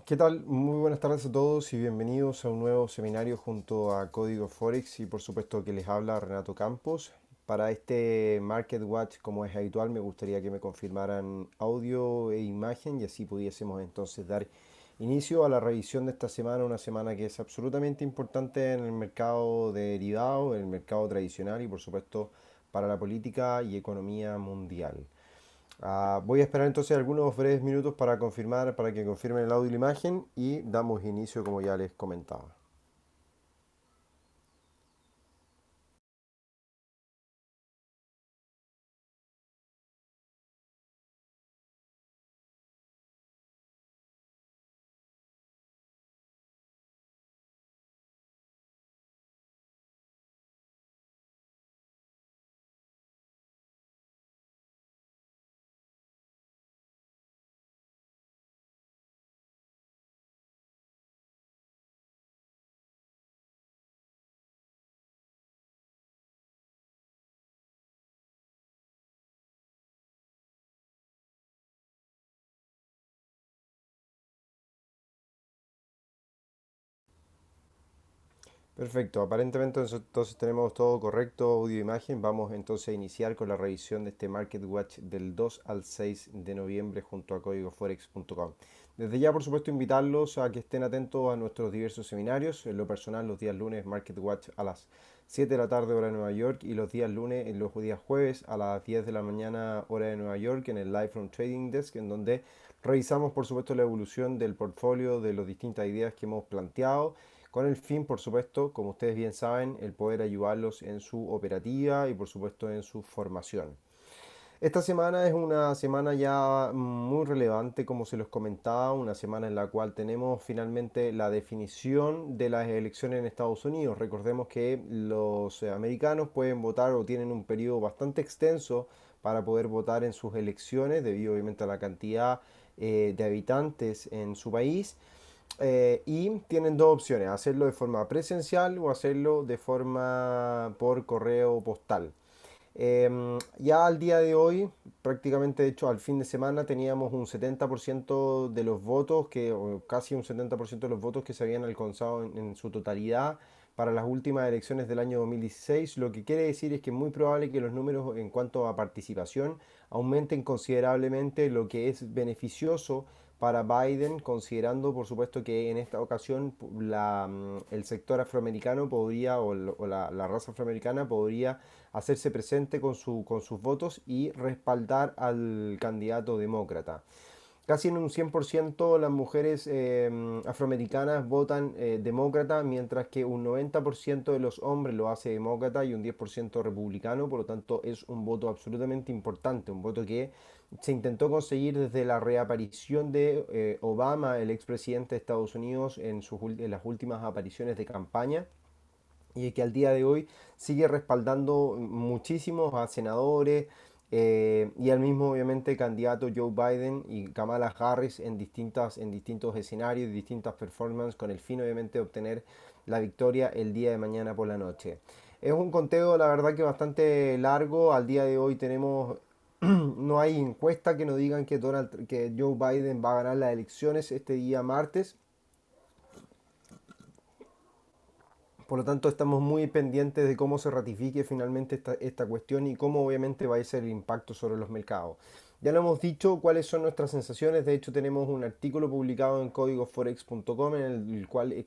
¿Qué tal? Muy buenas tardes a todos y bienvenidos a un nuevo seminario junto a Código Forex y por supuesto que les habla Renato Campos. Para este Market Watch, como es habitual, me gustaría que me confirmaran audio e imagen y así pudiésemos entonces dar inicio a la revisión de esta semana, una semana que es absolutamente importante en el mercado de derivados, en el mercado tradicional y por supuesto para la política y economía mundial. Voy a esperar entonces algunos breves minutos para confirmar, para que confirmen el audio y la imagen y damos inicio como ya les comentaba. Perfecto, aparentemente entonces tenemos todo correcto, audio e imagen. Vamos entonces a iniciar con la revisión de este Market Watch del 2 al 6 de noviembre junto a códigoforex.com. Desde ya, por supuesto, invitarlos a que estén atentos a nuestros diversos seminarios. En lo personal, los días lunes Market Watch a las 7 de la tarde hora de Nueva York y los días lunes, en los días jueves a las 10 de la mañana hora de Nueva York en el Live from Trading Desk, en donde revisamos, por supuesto, la evolución del portfolio de las distintas ideas que hemos planteado con el fin, por supuesto, como ustedes bien saben, el poder ayudarlos en su operativa y por supuesto en su formación. Esta semana es una semana ya muy relevante, como se los comentaba, una semana en la cual tenemos finalmente la definición de las elecciones en Estados Unidos. Recordemos que los americanos pueden votar o tienen un periodo bastante extenso para poder votar en sus elecciones, debido obviamente a la cantidad de habitantes en su país. Y tienen dos opciones, hacerlo de forma presencial o hacerlo de forma por correo postal. Ya al día de hoy, prácticamente de hecho al fin de semana, teníamos un 70% de los votos, o casi un 70% de los votos que se habían alcanzado en su totalidad para las últimas elecciones del año 2016, lo que quiere decir es que es muy probable que los números en cuanto a participación aumenten considerablemente, lo que es beneficioso para Biden, considerando por supuesto que en esta ocasión el sector afroamericano podría, o la raza afroamericana podría hacerse presente con sus votos y respaldar al candidato demócrata. Casi en un 100% las mujeres afroamericanas votan demócrata, mientras que un 90% de los hombres lo hace demócrata y un 10% republicano. Por lo tanto, es un voto absolutamente importante, un voto que se intentó conseguir desde la reaparición de Obama, el expresidente de Estados Unidos, en las últimas apariciones de campaña y que al día de hoy sigue respaldando muchísimos a senadores y al mismo obviamente candidato Joe Biden y Kamala Harris en distintos escenarios, distintas performances con el fin obviamente de obtener la victoria el día de mañana por la noche. Es un conteo la verdad que bastante largo, al día de hoy tenemos no hay encuesta que nos digan que Joe Biden va a ganar las elecciones este día martes. Por lo tanto, estamos muy pendientes de cómo se ratifique finalmente esta cuestión y cómo obviamente va a ser el impacto sobre los mercados. Ya lo hemos dicho cuáles son nuestras sensaciones. De hecho, tenemos un artículo publicado en códigoforex.com en el cual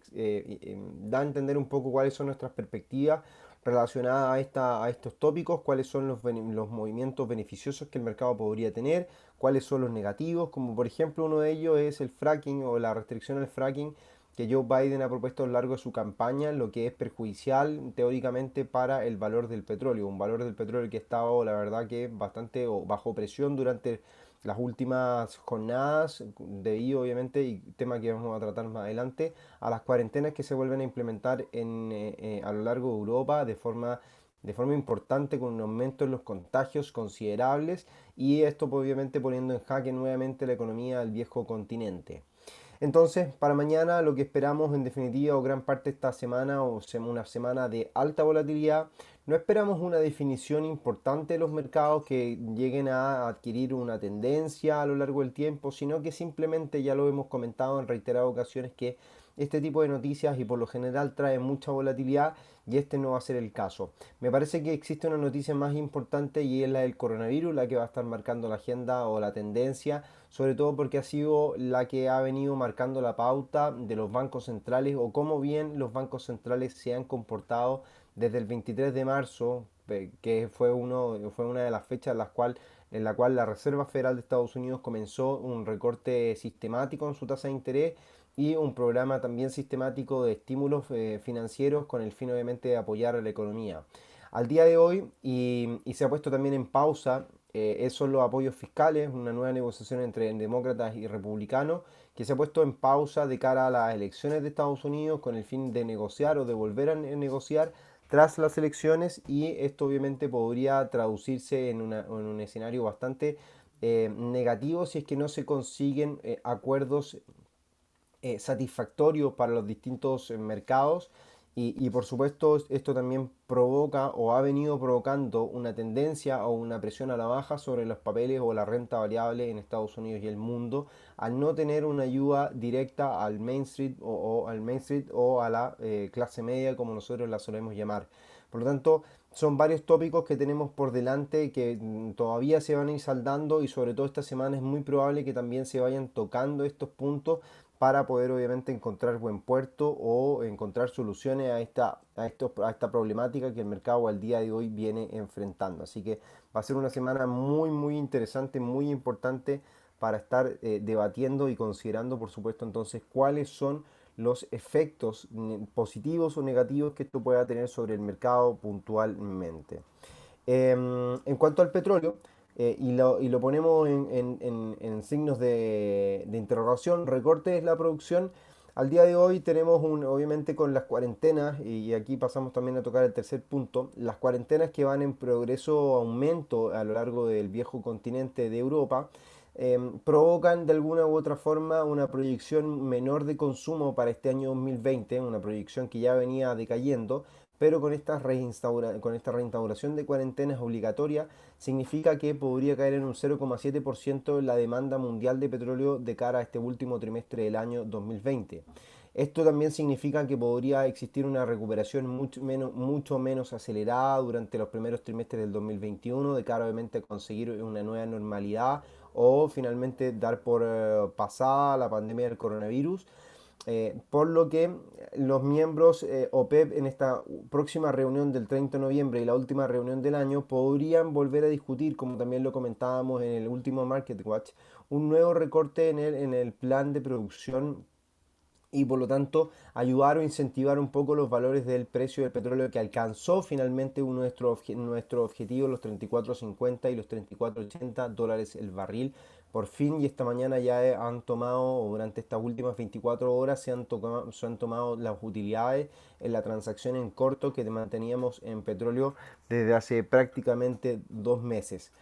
da a entender un poco cuáles son nuestras perspectivas relacionadas a estos tópicos, cuáles son los movimientos beneficiosos que el mercado podría tener, cuáles son los negativos, como por ejemplo uno de ellos es el fracking o la restricción al fracking que Joe Biden ha propuesto a lo largo de su campaña, lo que es perjudicial teóricamente para el valor del petróleo, un valor del petróleo que ha estado, la verdad, que bastante bajo presión durante las últimas jornadas, debido obviamente, y tema que vamos a tratar más adelante, a las cuarentenas que se vuelven a implementar a lo largo de Europa de forma importante, con un aumento en los contagios considerables, y esto obviamente poniendo en jaque nuevamente la economía del viejo continente. Entonces, para mañana lo que esperamos en definitiva o gran parte de esta semana, una semana de alta volatilidad, No esperamos una definición importante de los mercados que lleguen a adquirir una tendencia a lo largo del tiempo, sino que simplemente ya lo hemos comentado en reiteradas ocasiones que este tipo de noticias y por lo general trae mucha volatilidad y este no va a ser el caso. Me parece que existe una noticia más importante y es la del coronavirus, la que va a estar marcando la agenda o la tendencia, sobre todo porque ha sido la que ha venido marcando la pauta de los bancos centrales o cómo bien los bancos centrales se han comportado desde el 23 de marzo, que fue una de las fechas en la cual la Reserva Federal de Estados Unidos comenzó un recorte sistemático en su tasa de interés y un programa también sistemático de estímulos financieros con el fin obviamente de apoyar a la economía. Al día de hoy, y se ha puesto también en pausa, esos son los apoyos fiscales, una nueva negociación entre demócratas y republicanos, que se ha puesto en pausa de cara a las elecciones de Estados Unidos con el fin de negociar o de volver a negociar tras las elecciones y esto obviamente podría traducirse en un escenario bastante negativo si es que no se consiguen acuerdos satisfactorios para los distintos mercados y por supuesto esto también provoca o ha venido provocando una tendencia o una presión a la baja sobre los papeles o la renta variable en Estados Unidos y el mundo al no tener una ayuda directa al Main Street al Main Street o a la clase media como nosotros la solemos llamar. Por lo tanto, son varios tópicos que tenemos por delante que todavía se van a ir saldando y sobre todo esta semana es muy probable que también se vayan tocando estos puntos para poder obviamente encontrar buen puerto o encontrar soluciones a esta problemática que el mercado al día de hoy viene enfrentando. Así que va a ser una semana muy interesante, muy importante para estar debatiendo y considerando por supuesto entonces cuáles son los efectos positivos o negativos que esto pueda tener sobre el mercado puntualmente. En cuanto al petróleo, y lo ponemos en signos de interrogación, recorte es la producción. Al día de hoy tenemos obviamente con las cuarentenas, y aquí pasamos también a tocar el tercer punto, las cuarentenas que van en progreso aumento a lo largo del viejo continente de Europa, provocan de alguna u otra forma una proyección menor de consumo para este año 2020, una proyección que ya venía decayendo, pero con esta reinstauración de cuarentenas obligatoria significa que podría caer en un 0,7% la demanda mundial de petróleo de cara a este último trimestre del año 2020. Esto también significa que podría existir una recuperación mucho menos acelerada durante los primeros trimestres del 2021 de cara obviamente a conseguir una nueva normalidad o finalmente dar por pasada la pandemia del coronavirus. Por lo que los miembros OPEP en esta próxima reunión del 30 de noviembre y la última reunión del año podrían volver a discutir, como también lo comentábamos en el último Market Watch, un nuevo recorte en el plan de producción y por lo tanto ayudar o incentivar un poco los valores del precio del petróleo que alcanzó finalmente nuestro objetivo, los 34.50 y los 34.80 dólares el barril. Por fin y esta mañana ya han tomado, o durante estas últimas 24 horas se han tomado las utilidades en la transacción en corto que manteníamos en petróleo desde hace prácticamente 2 meses.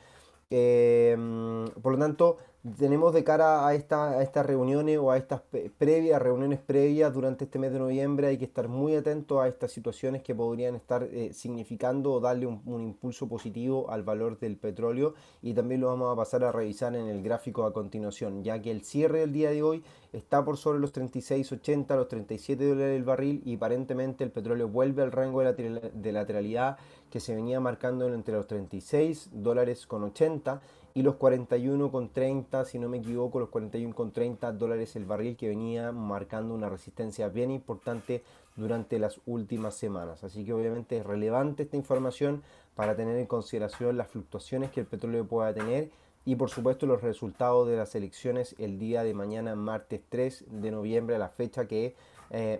Por lo tanto, tenemos de cara a estas reuniones o a estas reuniones previas durante este mes de noviembre, hay que estar muy atentos a estas situaciones que podrían estar significando o darle un impulso positivo al valor del petróleo y también lo vamos a pasar a revisar en el gráfico a continuación, ya que el cierre del día de hoy está por sobre los 36.80, los 37 dólares el barril y aparentemente el petróleo vuelve al rango de lateralidad que se venía marcando entre los 36 dólares con 80 y los 41,30, si no me equivoco, los 41,30 dólares el barril que venía marcando una resistencia bien importante durante las últimas semanas. Así que obviamente es relevante esta información para tener en consideración las fluctuaciones que el petróleo pueda tener y por supuesto los resultados de las elecciones el día de mañana, martes 3 de noviembre, a la fecha que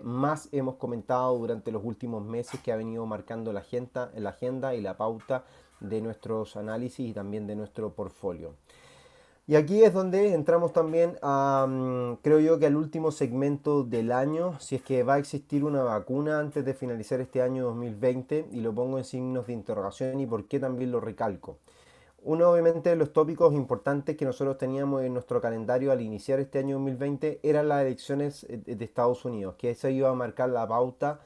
más hemos comentado durante los últimos meses, que ha venido marcando la agenda y la pauta de nuestros análisis y también de nuestro portfolio. Y aquí es donde entramos también a, creo yo que al último segmento del año, si es que va a existir una vacuna antes de finalizar este año 2020, y lo pongo en signos de interrogación y por qué también lo recalco. Uno, obviamente, de los tópicos importantes que nosotros teníamos en nuestro calendario al iniciar este año 2020 eran las elecciones de Estados Unidos, que eso iba a marcar la pauta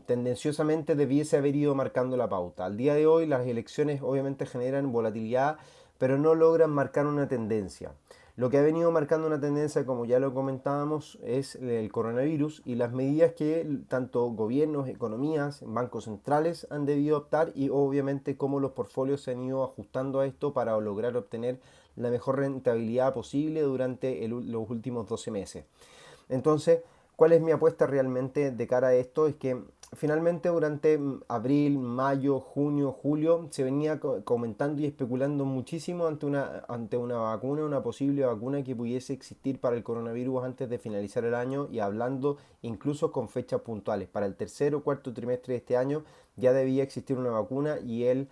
tendenciosamente debiese haber ido marcando la pauta. Al día de hoy las elecciones obviamente generan volatilidad, pero no logran marcar una tendencia. Lo que ha venido marcando una tendencia, como ya lo comentábamos, es el coronavirus y las medidas que tanto gobiernos, economías, bancos centrales han debido optar y obviamente cómo los portfolios se han ido ajustando a esto para lograr obtener la mejor rentabilidad posible durante los últimos 12 meses. Entonces, ¿cuál es mi apuesta realmente de cara a esto? Es que finalmente durante abril, mayo, junio, julio se venía comentando y especulando muchísimo ante una vacuna, una posible vacuna que pudiese existir para el coronavirus antes de finalizar el año y hablando incluso con fechas puntuales. Para el tercer o cuarto trimestre de este año ya debía existir una vacuna y el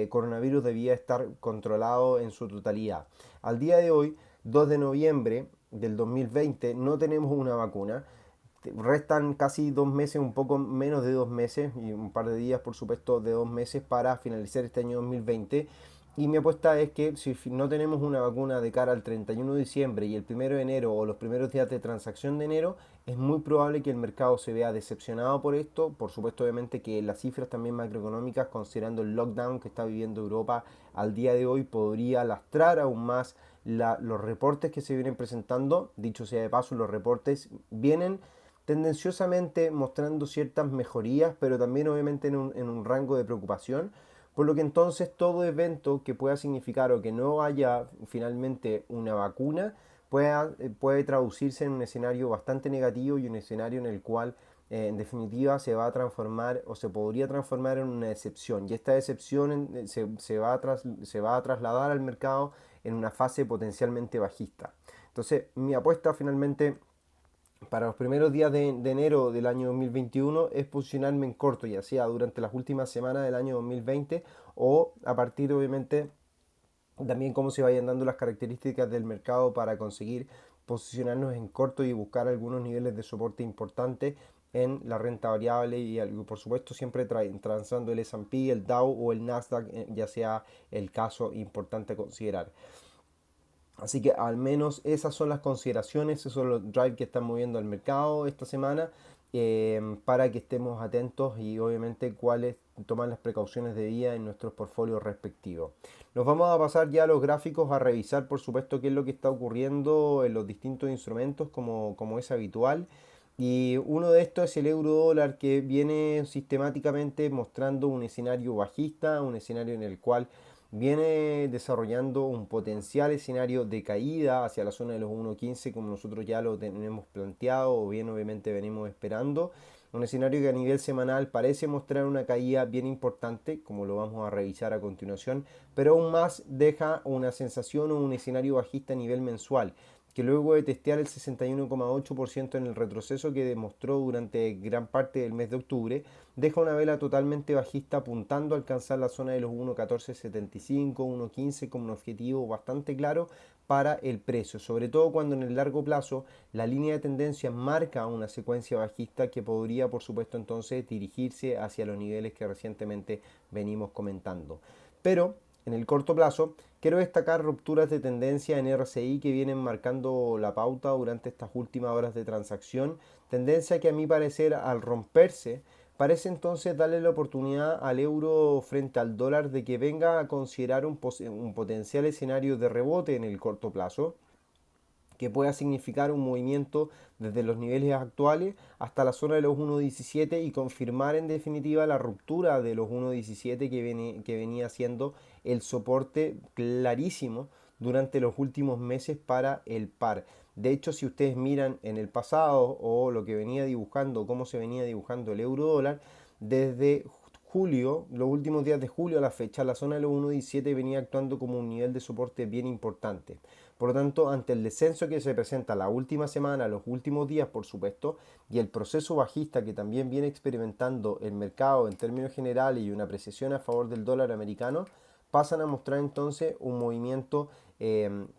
coronavirus debía estar controlado en su totalidad. Al día de hoy, 2 de noviembre del 2020, no tenemos una vacuna. Restan casi 2 meses, un poco menos de 2 meses y un par de días, por supuesto, de 2 meses para finalizar este año 2020. Y mi apuesta es que si no tenemos una vacuna de cara al 31 de diciembre y el 1 de enero o los primeros días de transacción de enero, es muy probable que el mercado se vea decepcionado por esto. Por supuesto, obviamente que las cifras también macroeconómicas, considerando el lockdown que está viviendo Europa al día de hoy, podría lastrar aún más los reportes que se vienen presentando. Dicho sea de paso, los reportes vienen tendenciosamente mostrando ciertas mejorías, pero también obviamente en un rango de preocupación, por lo que entonces todo evento que pueda significar o que no haya finalmente una vacuna puede traducirse en un escenario bastante negativo y un escenario en el cual en definitiva se va a transformar o se podría transformar en una decepción. Y esta decepción se va a trasladar al mercado en una fase potencialmente bajista. Entonces mi apuesta finalmente para los primeros días de enero del año 2021 es posicionarme en corto, ya sea durante las últimas semanas del año 2020 o a partir obviamente también cómo se vayan dando las características del mercado para conseguir posicionarnos en corto y buscar algunos niveles de soporte importantes en la renta variable y por supuesto siempre transando el S&P, el Dow o el Nasdaq, ya sea el caso importante a considerar. Así que al menos esas son las consideraciones, esos son los drives que están moviendo el mercado esta semana, para que estemos atentos y obviamente cuáles toman las precauciones debidas en nuestros portfolios respectivos. Nos vamos a pasar ya a los gráficos a revisar por supuesto qué es lo que está ocurriendo en los distintos instrumentos como es habitual. Y uno de estos es el euro dólar, que viene sistemáticamente mostrando un escenario bajista, un escenario en el cual viene desarrollando un potencial escenario de caída hacia la zona de los 1.15 como nosotros ya lo tenemos planteado o bien obviamente venimos esperando. Un escenario que a nivel semanal parece mostrar una caída bien importante, como lo vamos a revisar a continuación, pero aún más deja una sensación o un escenario bajista a nivel mensual, que luego de testear el 61,8% en el retroceso que demostró durante gran parte del mes de octubre, deja una vela totalmente bajista apuntando a alcanzar la zona de los 1.1475, 1.15 como un objetivo bastante claro para el precio, sobre todo cuando en el largo plazo la línea de tendencia marca una secuencia bajista que podría por supuesto entonces dirigirse hacia los niveles que recientemente venimos comentando. Pero en el corto plazo, quiero destacar rupturas de tendencia en RSI que vienen marcando la pauta durante estas últimas horas de transacción, tendencia que a mi parecer al romperse parece entonces darle la oportunidad al euro frente al dólar de que venga a considerar un potencial escenario de rebote en el corto plazo, que pueda significar un movimiento desde los niveles actuales hasta la zona de los 1.17 y confirmar en definitiva la ruptura de los 1.17 que venía siendo el soporte clarísimo durante los últimos meses para el par. De hecho, si ustedes miran en el pasado o lo que venía dibujando, cómo se venía dibujando el euro dólar, desde julio, los últimos días de julio a la fecha, la zona de los 1.17 venía actuando como un nivel de soporte bien importante. Por lo tanto, ante el descenso que se presenta la última semana, los últimos días, por supuesto, y el proceso bajista que también viene experimentando el mercado en términos generales y una apreciación a favor del dólar americano, pasan a mostrar entonces un movimiento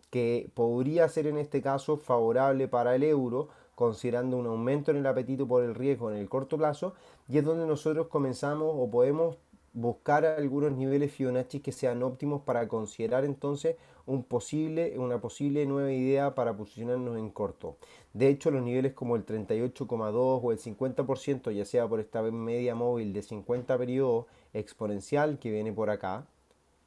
que podría ser en este caso favorable para el euro, considerando un aumento en el apetito por el riesgo en el corto plazo, y es donde nosotros comenzamos o podemos buscar algunos niveles Fibonacci que sean óptimos para considerar entonces una posible nueva idea para posicionarnos en corto. De hecho, los niveles como el 38,2 o el 50%, ya sea por esta media móvil de 50 periodos exponencial que viene por acá,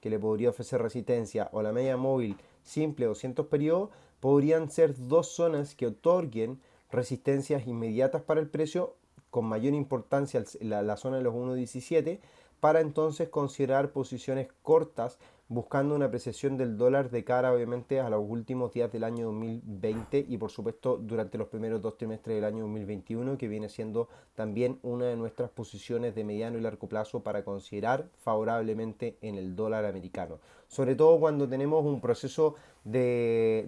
que le podría ofrecer resistencia, o la media móvil simple 200 periodos, podrían ser dos zonas que otorguen resistencias inmediatas para el precio, con mayor importancia la zona de los 1.17, para entonces considerar posiciones cortas buscando una apreciación del dólar de cara obviamente a los últimos días del año 2020 y por supuesto durante los primeros dos trimestres del año 2021, que viene siendo también una de nuestras posiciones de mediano y largo plazo para considerar favorablemente en el dólar americano. Sobre todo cuando tenemos un proceso de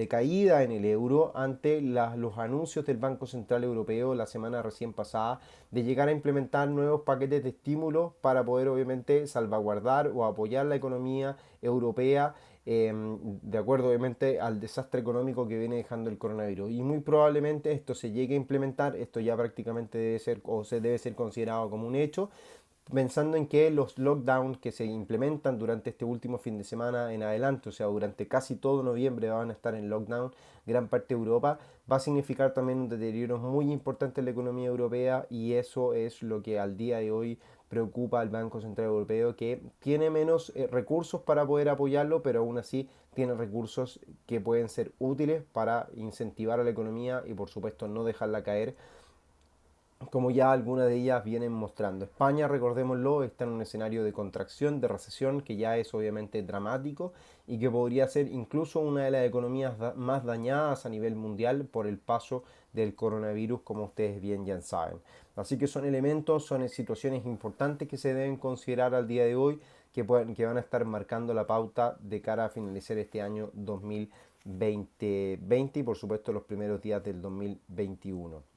caída en el euro ante los anuncios del Banco Central Europeo la semana recién pasada de llegar a implementar nuevos paquetes de estímulos para poder obviamente salvaguardar o apoyar la economía europea, de acuerdo obviamente al desastre económico que viene dejando el coronavirus. Y muy probablemente esto se llegue a implementar, esto ya prácticamente debe ser o se debe ser considerado como un hecho, pensando en que los lockdowns que se implementan durante este último fin de semana en adelante, o sea, durante casi todo noviembre van a estar en lockdown gran parte de Europa, va a significar también un deterioro muy importante en la economía europea, y eso es lo que al día de hoy preocupa al Banco Central Europeo, que tiene menos recursos para poder apoyarlo, pero aún así tiene recursos que pueden ser útiles para incentivar a la economía y por supuesto no dejarla caer, como ya algunas de ellas vienen mostrando. España, recordémoslo, está en un escenario de contracción, de recesión, que ya es obviamente dramático y que podría ser incluso una de las economías más dañadas a nivel mundial por el paso del coronavirus, como ustedes bien ya saben. Así que son elementos, son situaciones importantes que se deben considerar al día de hoy, que van a estar marcando la pauta de cara a finalizar este año 2020 y por supuesto los primeros días del 2021.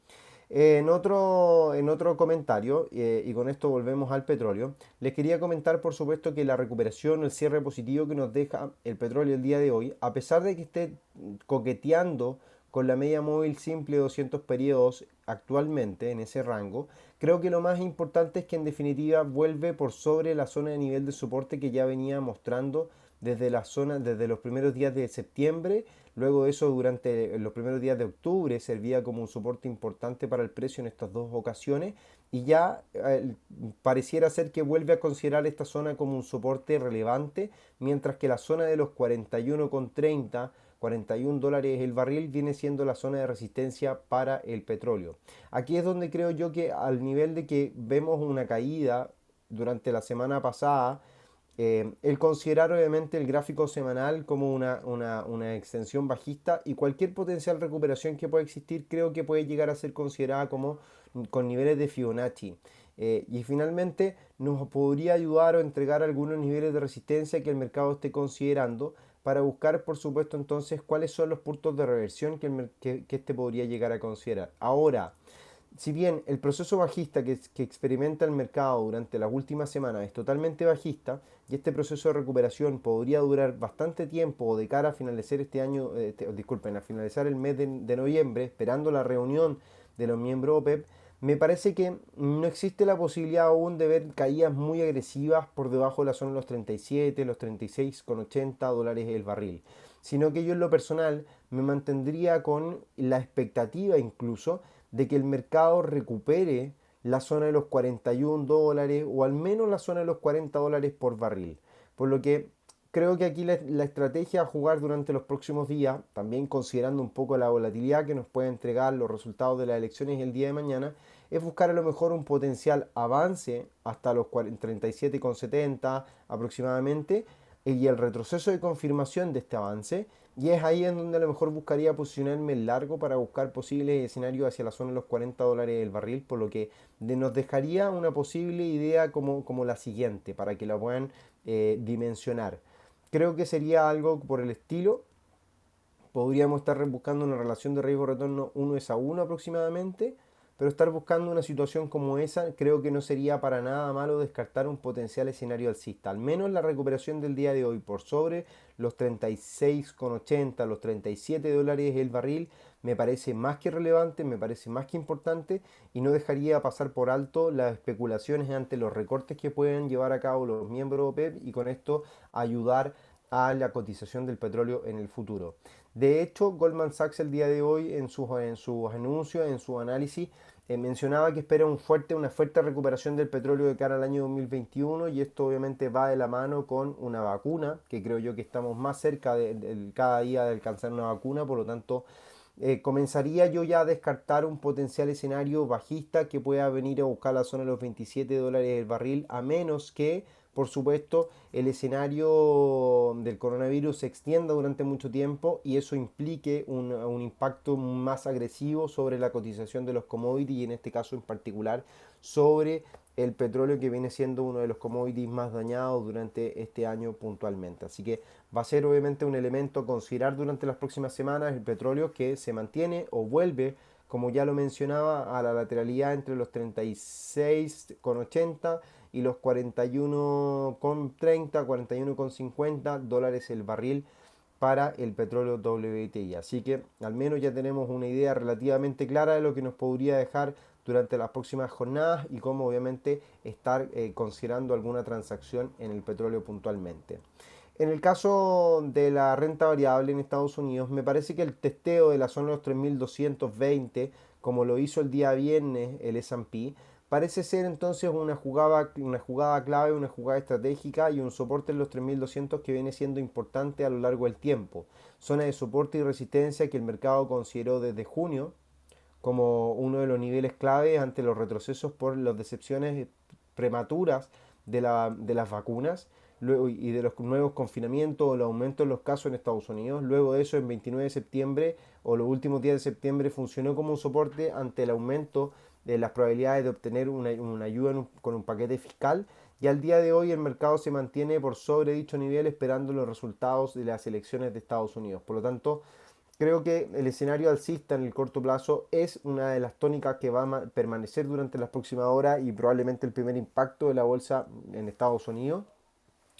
En otro comentario, y con esto volvemos al petróleo, les quería comentar por supuesto que la recuperación, el cierre positivo que nos deja el petróleo el día de hoy, a pesar de que esté coqueteando con la media móvil simple de 200 periodos actualmente en ese rango, creo que lo más importante es que en definitiva vuelve por sobre la zona de nivel de soporte que ya venía mostrando desde los primeros días de septiembre. Luego de eso, durante los primeros días de octubre, servía como un soporte importante para el precio en estas dos ocasiones, y ya pareciera ser que vuelve a considerar esta zona como un soporte relevante, mientras que la zona de los 41,30, 41 dólares el barril, viene siendo la zona de resistencia para el petróleo. Aquí es donde creo yo que, al nivel de que vemos una caída durante la semana pasada, el considerar obviamente el gráfico semanal como una extensión bajista, y cualquier potencial recuperación que pueda existir creo que puede llegar a ser considerada como con niveles de Fibonacci. Y finalmente nos podría ayudar o entregar algunos niveles de resistencia que el mercado esté considerando, para buscar por supuesto entonces cuáles son los puntos de reversión que este podría llegar a considerar. Ahora, si bien el proceso bajista que experimenta el mercado durante las últimas semanas es totalmente bajista, y este proceso de recuperación podría durar bastante tiempo o de cara a finalizar este año, disculpen, a finalizar el mes de noviembre, esperando la reunión de los miembros OPEP, me parece que no existe la posibilidad aún de ver caídas muy agresivas por debajo de la zona de los 37, los 36,80 dólares el barril, sino que yo en lo personal me mantendría con la expectativa incluso de que el mercado recupere la zona de los 41 dólares o al menos la zona de los 40 dólares por barril. Por lo que creo que aquí la estrategia a jugar durante los próximos días, también considerando un poco la volatilidad que nos puede entregar los resultados de las elecciones el día de mañana, es buscar a lo mejor un potencial avance hasta los 37,70 aproximadamente, y el retroceso de confirmación de este avance. Y es ahí en donde a lo mejor buscaría posicionarme en largo para buscar posibles escenarios hacia la zona de los 40 dólares del barril, por lo que nos dejaría una posible idea como la siguiente, para que la puedan dimensionar. Creo que sería algo por el estilo. Podríamos estar buscando una relación de riesgo-retorno 1:1 aproximadamente, pero estar buscando una situación como esa, creo que no sería para nada malo descartar un potencial escenario alcista. Al menos la recuperación del día de hoy por sobre los 36,80, los 37 dólares el barril, me parece más que relevante, me parece más que importante y no dejaría pasar por alto las especulaciones ante los recortes que pueden llevar a cabo los miembros OPEP y con esto ayudar a la cotización del petróleo en el futuro. De hecho, Goldman Sachs el día de hoy en sus anuncios, en su análisis, mencionaba que espera una fuerte recuperación del petróleo de cara al año 2021 y esto obviamente va de la mano con una vacuna, que creo yo que estamos más cerca cada día de alcanzar una vacuna, por lo tanto comenzaría yo ya a descartar un potencial escenario bajista que pueda venir a buscar la zona de los 27 dólares el barril, a menos que, por supuesto, el escenario del coronavirus se extienda durante mucho tiempo y eso implique un impacto más agresivo sobre la cotización de los commodities y en este caso en particular sobre el petróleo, que viene siendo uno de los commodities más dañados durante este año puntualmente. Así que va a ser obviamente un elemento a considerar durante las próximas semanas el petróleo, que se mantiene o vuelve, como ya lo mencionaba, a la lateralidad entre los 36,80 y los 41,30, 41,50 dólares el barril para el petróleo WTI. Así que al menos ya tenemos una idea relativamente clara de lo que nos podría dejar durante las próximas jornadas y cómo obviamente estar considerando alguna transacción en el petróleo puntualmente. En el caso de la renta variable en Estados Unidos, me parece que el testeo de la zona de los 3.220, como lo hizo el día viernes el S&P, parece ser entonces una jugada clave, una jugada estratégica y un soporte en los 3.200 que viene siendo importante a lo largo del tiempo. Zona de soporte y resistencia que el mercado consideró desde junio como uno de los niveles clave ante los retrocesos por las decepciones prematuras de las vacunas luego, y de los nuevos confinamientos o el aumento en los casos en Estados Unidos. Luego de eso, en 29 de septiembre o los últimos días de septiembre, funcionó como un soporte ante el aumento de las probabilidades de obtener una ayuda con un paquete fiscal. Y al día de hoy el mercado se mantiene por sobre dicho nivel esperando los resultados de las elecciones de Estados Unidos. Por lo tanto, creo que el escenario alcista en el corto plazo es una de las tónicas que va a permanecer durante las próximas horas y probablemente el primer impacto de la bolsa en Estados Unidos.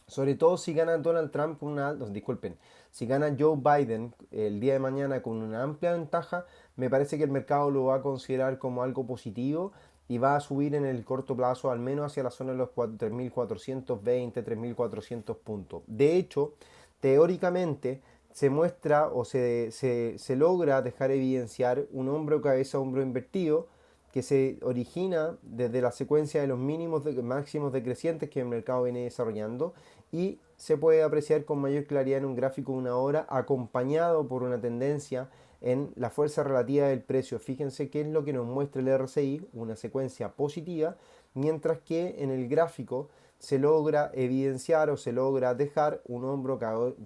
Sobre todo si gana Donald Trump con disculpen, si gana Joe Biden el día de mañana con una amplia ventaja, me parece que el mercado lo va a considerar como algo positivo y va a subir en el corto plazo al menos hacia la zona de los 3.420, 3.400 puntos. De hecho, teóricamente se muestra o se logra dejar evidenciar un hombro cabeza hombro invertido que se origina desde la secuencia de los mínimos máximos decrecientes que el mercado viene desarrollando y se puede apreciar con mayor claridad en un gráfico de una hora acompañado por una tendencia en la fuerza relativa del precio. Fíjense qué es lo que nos muestra el RSI, una secuencia positiva, mientras que en el gráfico se logra evidenciar o se logra dejar un hombro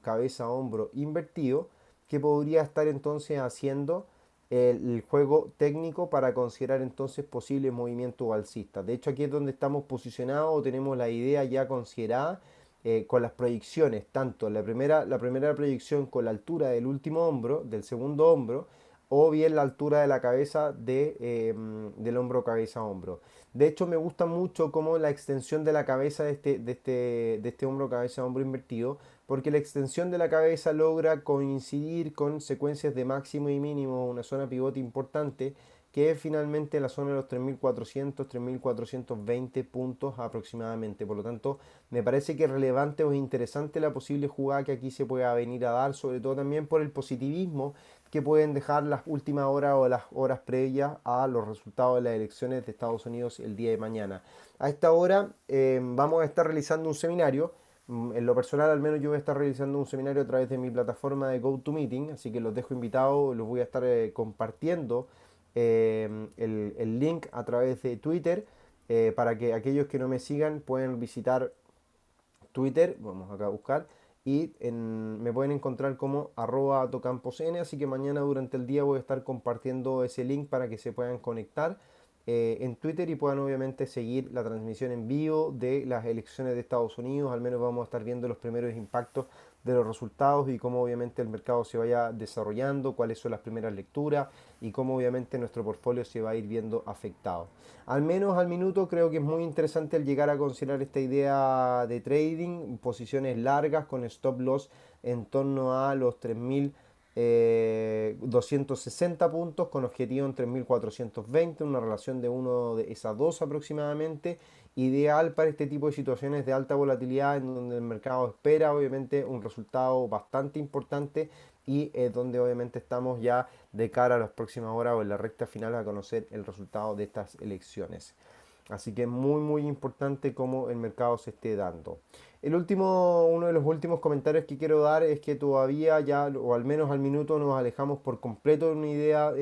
cabeza hombro invertido que podría estar entonces haciendo el juego técnico para considerar entonces posibles movimientos alcistas. De hecho, aquí es donde estamos posicionados o tenemos la idea ya considerada con las proyecciones, tanto la primera proyección con la altura del último hombro, del segundo hombro, o bien la altura de la cabeza del hombro cabeza a hombro. De hecho, me gusta mucho como la extensión de la cabeza de este hombro cabeza a hombro invertido, porque la extensión de la cabeza logra coincidir con secuencias de máximo y mínimo, una zona pivote importante, que es finalmente la zona de los 3.400, 3.420 puntos aproximadamente. Por lo tanto, me parece que es relevante o interesante la posible jugada que aquí se pueda venir a dar, sobre todo también por el positivismo que pueden dejar las últimas horas o las horas previas a los resultados de las elecciones de Estados Unidos el día de mañana. A esta hora vamos a estar realizando un seminario. En lo personal, al menos yo voy a estar realizando un seminario a través de mi plataforma de GoToMeeting, así que los dejo invitados, los voy a estar compartiendo el link a través de Twitter para que aquellos que no me sigan puedan visitar Twitter, vamos acá a buscar, y me pueden encontrar como @tocamposn, así que mañana durante el día voy a estar compartiendo ese link para que se puedan conectar en Twitter y puedan obviamente seguir la transmisión en vivo de las elecciones de Estados Unidos. Al menos vamos a estar viendo los primeros impactos de los resultados y cómo obviamente el mercado se vaya desarrollando, cuáles son las primeras lecturas y cómo obviamente nuestro portfolio se va a ir viendo afectado. Al menos al minuto creo que es muy interesante el llegar a considerar esta idea de trading, posiciones largas con stop loss en torno a los 3.000 260 puntos con objetivo en 3.420, una relación de 1 de esas 2 aproximadamente, ideal para este tipo de situaciones de alta volatilidad en donde el mercado espera obviamente un resultado bastante importante y donde obviamente estamos ya de cara a las próximas horas o en la recta final a conocer el resultado de estas elecciones. Así que es muy importante cómo el mercado se esté dando. Uno de los últimos comentarios que quiero dar es que todavía ya, o al menos al minuto, nos alejamos por completo de una idea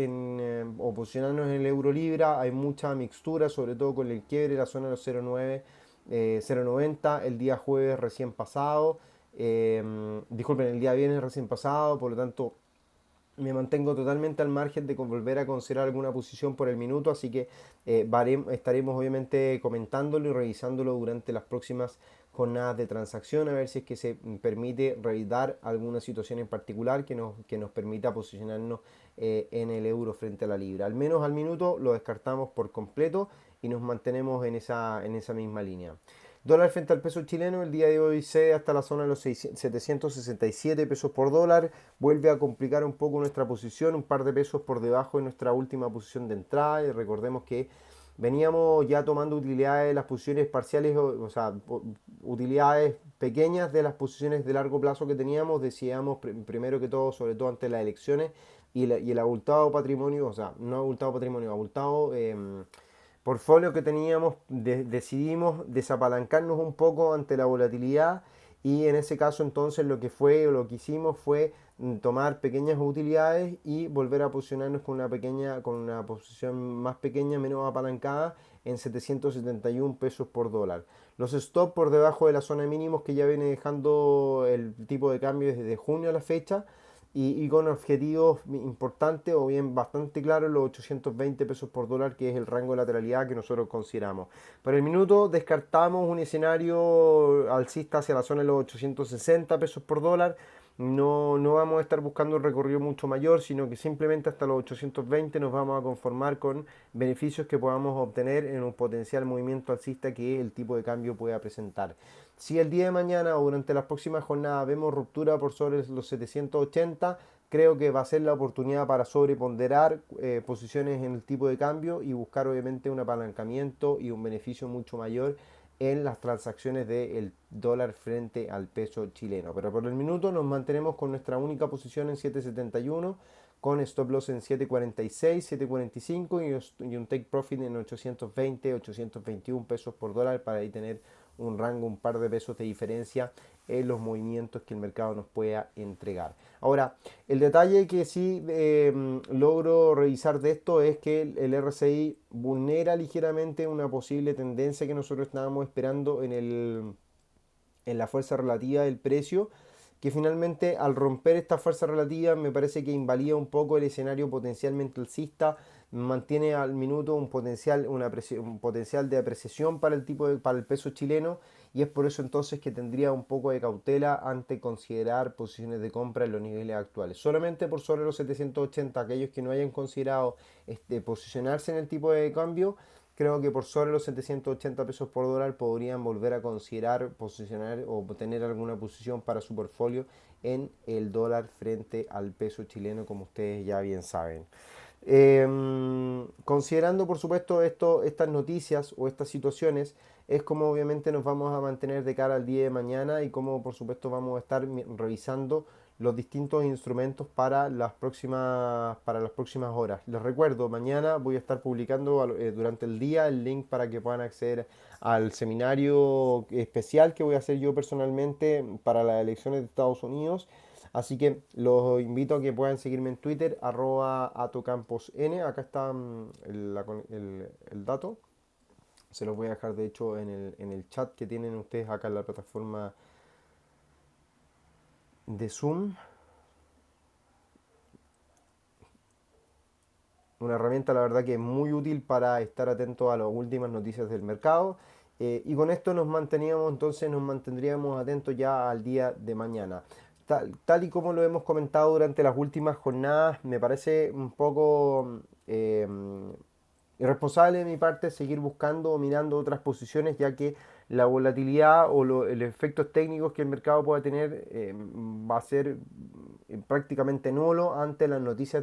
o posicionarnos en el euro libra. Hay mucha mixtura, sobre todo con el quiebre, la zona de los 0,9, 0,90 el día jueves recién pasado. Disculpen, el día viernes recién pasado, por lo tanto me mantengo totalmente al margen de volver a considerar alguna posición por el minuto, así que estaremos obviamente comentándolo y revisándolo durante las próximas jornadas de transacción, a ver si es que se permite revisar alguna situación en particular que nos permita posicionarnos en el euro frente a la libra. Al menos al minuto lo descartamos por completo y nos mantenemos en esa misma línea. Dólar frente al peso chileno, el día de hoy cede hasta la zona de los 767 pesos por dólar, vuelve a complicar un poco nuestra posición, un par de pesos por debajo de nuestra última posición de entrada, y recordemos que veníamos ya tomando utilidades, las posiciones parciales, o sea, utilidades pequeñas de las posiciones de largo plazo que teníamos, decíamos primero que todo, sobre todo ante las elecciones, y el abultado patrimonio, o sea, no abultado patrimonio, abultado portfolio que teníamos, decidimos desapalancarnos un poco ante la volatilidad y en ese caso entonces lo que hicimos fue tomar pequeñas utilidades y volver a posicionarnos con una posición más pequeña, menos apalancada en 771 pesos por dólar. Los stop por debajo de la zona de mínimos que ya viene dejando el tipo de cambio desde junio a la fecha y con objetivos importantes o bien bastante claros los 820 pesos por dólar, que es el rango de lateralidad que nosotros consideramos. Para el minuto descartamos un escenario alcista hacia la zona de los 860 pesos por dólar. No vamos a estar buscando un recorrido mucho mayor, sino que simplemente hasta los 820 nos vamos a conformar con beneficios que podamos obtener en un potencial movimiento alcista que el tipo de cambio pueda presentar. Si el día de mañana o durante las próximas jornadas vemos ruptura por sobre los 780, creo que va a ser la oportunidad para sobreponderar posiciones en el tipo de cambio y buscar obviamente un apalancamiento y un beneficio mucho mayor en las transacciones del dólar frente al peso chileno. Pero por el minuto nos mantenemos con nuestra única posición en 771, con stop loss en 746, 745 y un take profit en 820, 821 pesos por dólar para ahí tener un rango, un par de pesos de diferencia en los movimientos que el mercado nos pueda entregar. Ahora, el detalle que sí logro revisar de esto es que el RSI vulnera ligeramente una posible tendencia que nosotros estábamos esperando en la fuerza relativa del precio, que finalmente al romper esta fuerza relativa me parece que invalida un poco el escenario potencialmente alcista, mantiene al minuto un potencial de apreciación para el peso chileno, y es por eso entonces que tendría un poco de cautela ante considerar posiciones de compra en los niveles actuales. Solamente por sobre los 780, aquellos que no hayan considerado posicionarse en el tipo de cambio, creo que por sobre los 780 pesos por dólar podrían volver a considerar posicionar o tener alguna posición para su portfolio en el dólar frente al peso chileno, como ustedes ya bien saben. Considerando por supuesto estas noticias o estas situaciones, es como obviamente nos vamos a mantener de cara al día de mañana y como por supuesto vamos a estar revisando los distintos instrumentos para las próximas horas. Les recuerdo, mañana voy a estar publicando durante el día el link para que puedan acceder al seminario especial que voy a hacer yo personalmente para las elecciones de Estados Unidos. Así que los invito a que puedan seguirme en Twitter, @atocamposn. Acá está el dato. Se los voy a dejar de hecho en el chat que tienen ustedes acá en la plataforma de Zoom. Una herramienta la verdad que es muy útil para estar atento a las últimas noticias del mercado. Y con esto nos mantendríamos atentos ya al día de mañana. tal y como lo hemos comentado durante las últimas jornadas, me parece un poco irresponsable de mi parte seguir buscando o mirando otras posiciones, ya que la volatilidad o los efectos técnicos que el mercado pueda tener va a ser prácticamente nulo ante las noticias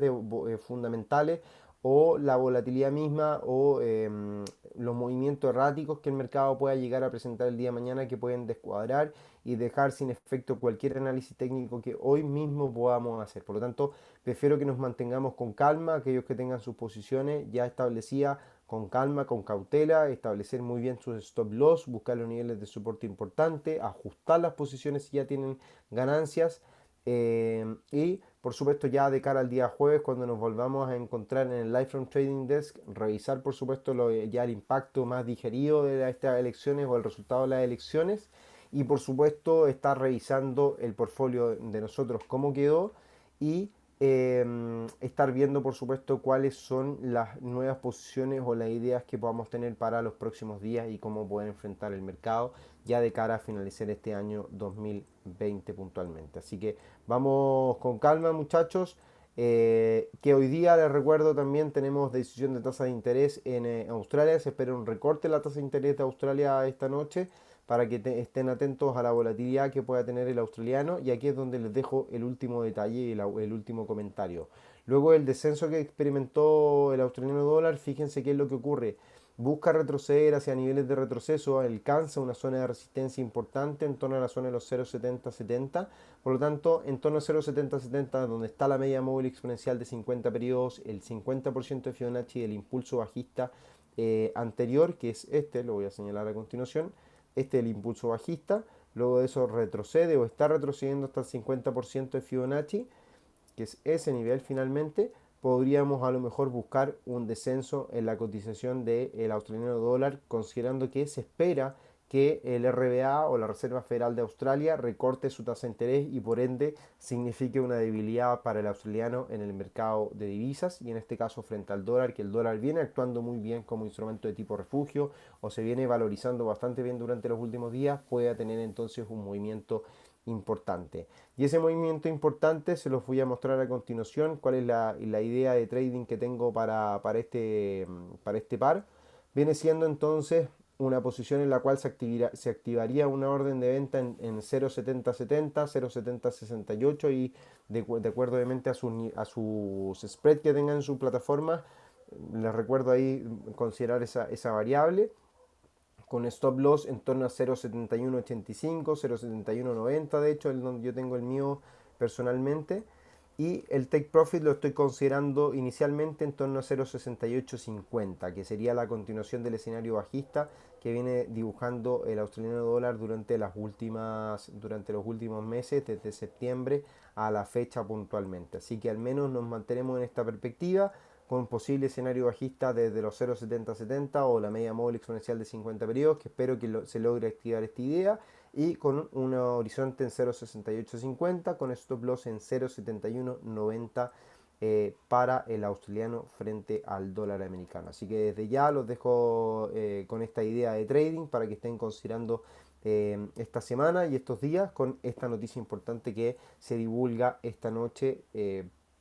fundamentales o la volatilidad misma o los movimientos erráticos que el mercado pueda llegar a presentar el día de mañana, que pueden descuadrar y dejar sin efecto cualquier análisis técnico que hoy mismo podamos hacer. Por lo tanto, prefiero que nos mantengamos con calma, aquellos que tengan sus posiciones ya establecidas, con calma, con cautela, establecer muy bien sus stop loss, buscar los niveles de soporte importantes, ajustar las posiciones si ya tienen ganancias. Y por supuesto ya de cara al día jueves, cuando nos volvamos a encontrar en el Live from Trading Desk, revisar por supuesto ya el impacto más digerido de estas elecciones o el resultado de las elecciones, y por supuesto estar revisando el portfolio de nosotros cómo quedó, y estar viendo por supuesto cuáles son las nuevas posiciones o las ideas que podamos tener para los próximos días y cómo poder enfrentar el mercado ya de cara a finalizar este año 2020 puntualmente. Así que vamos con calma, muchachos. Que hoy día, les recuerdo, también tenemos decisión de tasa de interés en Australia. Se espera un recorte de la tasa de interés de Australia esta noche, para que estén atentos a la volatilidad que pueda tener el australiano. Y aquí es donde les dejo el último detalle y el último comentario. Luego del descenso que experimentó el australiano dólar, fíjense qué es lo que ocurre. Busca retroceder hacia niveles de retroceso, alcanza una zona de resistencia importante en torno a la zona de los 0,7070. Por lo tanto, en torno a 0,7070, donde está la media móvil exponencial de 50 periodos, el 50% de Fibonacci del impulso bajista anterior, que es este, lo voy a señalar a continuación. Este es el impulso bajista. Luego de eso retrocede o está retrocediendo hasta el 50% de Fibonacci, que es ese nivel finalmente. Podríamos a lo mejor buscar un descenso en la cotización del australiano dólar, considerando que se espera que el RBA o la Reserva Federal de Australia recorte su tasa de interés y por ende signifique una debilidad para el australiano en el mercado de divisas, y en este caso frente al dólar, que el dólar viene actuando muy bien como instrumento de tipo refugio o se viene valorizando bastante bien durante los últimos días, pueda tener entonces un movimiento importante. Y ese movimiento importante se los voy a mostrar a continuación, cuál es la idea de trading que tengo para este par. Viene siendo entonces una posición en la cual se activaría una orden de venta en 0.7070, 0.7068, y de acuerdo obviamente a sus spread que tengan en su plataforma. Les recuerdo ahí considerar esa variable, con stop loss en torno a 0.7185, 0.7190, de hecho, el donde yo tengo el mío personalmente. Y el take profit lo estoy considerando inicialmente en torno a 0.6850, que sería la continuación del escenario bajista que viene dibujando el australiano dólar durante los últimos meses, desde septiembre a la fecha puntualmente. Así que al menos nos mantenemos en esta perspectiva, con un posible escenario bajista desde los 0.7070 o la media móvil exponencial de 50 periodos, que espero que se logre activar esta idea, y con un horizonte en 0.6850, con stop loss en 0.7190 para el australiano frente al dólar americano. Así que desde ya los dejo con esta idea de trading para que estén considerando esta semana y estos días con esta noticia importante que se divulga esta noche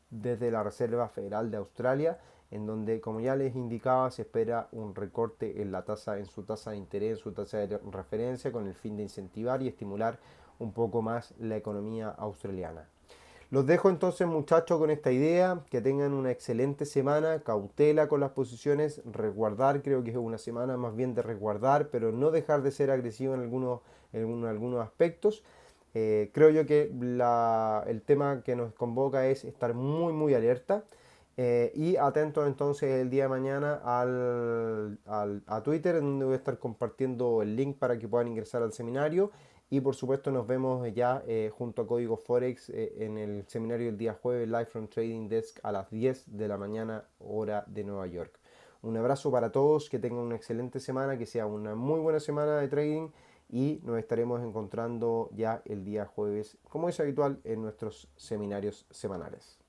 desde la Reserva Federal de Australia, en donde, como ya les indicaba, se espera un recorte en su tasa de interés, en su tasa de referencia, con el fin de incentivar y estimular un poco más la economía australiana. Los dejo entonces, muchachos, con esta idea. Que tengan una excelente semana, cautela con las posiciones, resguardar. Creo que es una semana más bien de resguardar, pero no dejar de ser agresivo en algunos aspectos. Creo yo que el tema que nos convoca es estar muy muy alerta, y atentos entonces el día de mañana a Twitter, en donde voy a estar compartiendo el link para que puedan ingresar al seminario. Y por supuesto nos vemos ya junto a Código Forex en el seminario del día jueves, Live from Trading Desk, a las 10 de la mañana, hora de Nueva York. Un abrazo para todos, que tengan una excelente semana, que sea una muy buena semana de trading, y nos estaremos encontrando ya el día jueves, como es habitual, en nuestros seminarios semanales.